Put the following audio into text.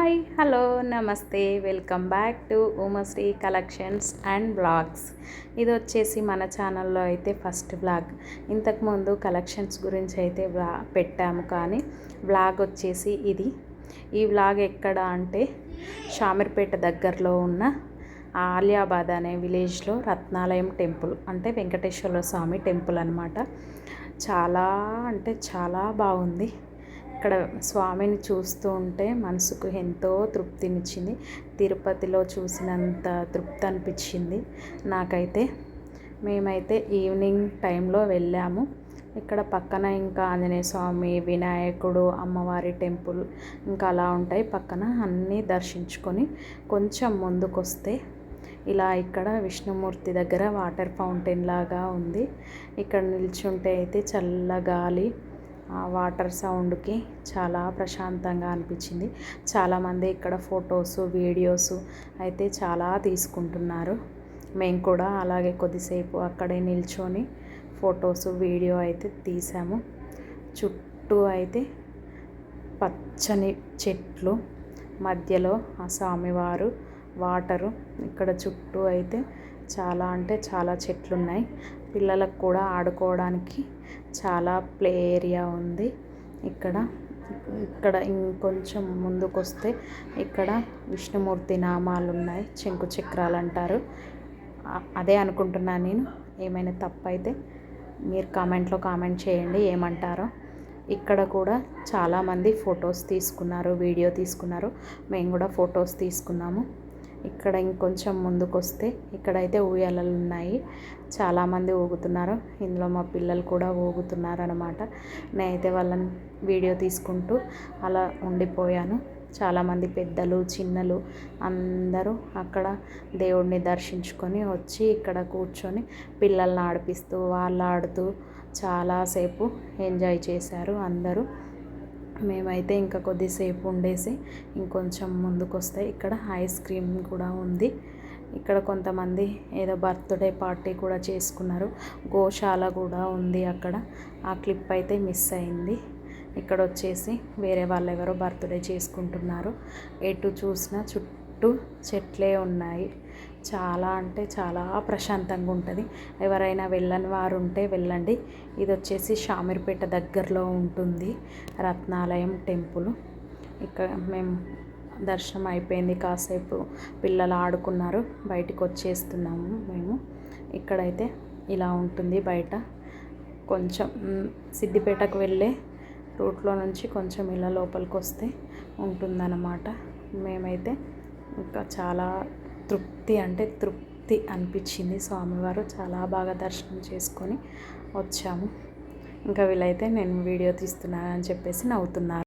Hi hello నమస్తే welcome back to Umashri collections and blogs. ఇది వచ్చేసి మన ఛానల్లో అయితే ఫస్ట్ బ్లాగ్. ఇంతకుముందు కలెక్షన్స్ గురించి అయితే పెట్టాము, కానీ బ్లాగ్ వచ్చేసి ఇది. ఈ బ్లాగ్ ఎక్కడ అంటే షామీర్పేట దగ్గరలో ఉన్న ఆలియాబాద్ అనే విలేజ్లో రత్నాలయం టెంపుల్, అంటే వెంకటేశ్వర స్వామి టెంపుల్ అనమాట. చాలా అంటే చాలా బాగుంది. ఇక్కడ స్వామిని చూస్తూ ఉంటే మనసుకు ఎంతో తృప్తినిచ్చింది. తిరుపతిలో చూసినంత తృప్తి అనిపించింది నాకైతే. మేమైతే ఈవినింగ్ టైంలో వెళ్ళాము. ఇక్కడ పక్కన ఇంకా ఆంజనేయ స్వామి, వినాయకుడు, అమ్మవారి టెంపుల్ ఇంకా అలా ఉంటాయి. పక్కన అన్నీ దర్శించుకొని కొంచెం ముందుకొస్తే ఇలా ఇక్కడ విష్ణుమూర్తి దగ్గర వాటర్ ఫౌంటైన్ లాగా ఉంది. ఇక్కడ నిల్చుంటే అయితే చల్ల గాలి, ఆ వాటర్ సౌండ్కి చాలా ప్రశాంతంగా అనిపించింది. చాలామంది ఇక్కడ ఫొటోస్, వీడియోస్ అయితే చాలా తీసుకుంటున్నారు. మేము కూడా అలాగే కొద్దిసేపు అక్కడే నిల్చొని ఫొటోస్, వీడియో అయితే తీసాము. చుట్టూ అయితే పచ్చని చెట్లు, మధ్యలో ఆ స్వామివారు, వాటరు. ఇక్కడ చుట్టూ అయితే చాలా అంటే చాలా చెట్లు ఉన్నాయి. పిల్లలకు కూడా ఆడుకోవడానికి చాలా ప్లే ఏరియా ఉంది. ఇక్కడ ఇంకొంచెం ముందుకు వస్తే ఇక్కడ విష్ణుమూర్తి నామాలు ఉన్నాయి. శంకు చక్రాలు అంటారు. అదే అనుకుంటున్నాను నేను. ఏమైనా తప్పు అయితే మీరు కామెంట్లో కామెంట్ చేయండి ఏమంటారో. ఇక్కడ కూడా చాలామంది ఫొటోస్ తీసుకున్నారు, వీడియో తీసుకున్నారు. మేము కూడా ఫొటోస్ తీసుకున్నాము. ఇక్కడ ఇంకొంచెం ముందుకు వస్తే ఇక్కడైతే ఊయలలు ఉన్నాయి. చాలామంది ఊగుతున్నారు. ఇందులో మా పిల్లలు కూడా ఊగుతున్నారు అనమాట. నేనైతే వాళ్ళని వీడియో తీసుకుంటూ అలా ఉండిపోయాను. చాలామంది పెద్దలు, చిన్నలు అందరూ అక్కడ దేవుడిని దర్శించుకొని వచ్చి ఇక్కడ కూర్చొని పిల్లల్ని ఆడిపిస్తూ, వాళ్ళు ఆడుతూ చాలాసేపు ఎంజాయ్ చేశారు అందరూ. మేమైతే ఇంకా కొద్దిసేపు ఉండేసి ఇంకొంచెం ముందుకు వస్తే ఇక్కడ ఐస్ క్రీమ్ కూడా ఉంది. ఇక్కడ కొంతమంది ఏదో బర్త్డే పార్టీ కూడా చేసుకున్నారు. గోశాల కూడా ఉంది అక్కడ. ఆ క్లిప్ అయితే మిస్ అయింది. ఇక్కడ వచ్చేసి వేరే వాళ్ళు ఎవరో బర్త్డే చేసుకుంటున్నారు. ఎటు చూసినా చుట్టూ చెట్లే ఉన్నాయి. చాలా అంటే చాలా ప్రశాంతంగా ఉంటుంది. ఎవరైనా వెళ్ళని వారు ఉంటే వెళ్ళండి. ఇది వచ్చేసి షామీర్పేట దగ్గరలో ఉంటుంది రత్నాలయం టెంపుల్. ఇక్కడ మేము దర్శనం అయిపోయింది. కాసేపు పిల్లలు ఆడుకున్నారు. బయటికి వచ్చేస్తున్నాము మేము. ఇక్కడైతే ఇలా ఉంటుంది బయట. కొంచెం సిద్దిపేటకు వెళ్ళే రూట్లో నుంచి కొంచెం ఇలా లోపలికి వస్తే ఉంటుందన్నమాట. మేమైతే ఇంకా చాలా తృప్తి అనిపించింది. స్వామివారు చాలా బాగా దర్శనం చేసుకొని వచ్చాము. ఇంకా వీళ్ళైతే నేను వీడియో తీస్తున్నానని చెప్పేసి నవ్వుతున్నారు.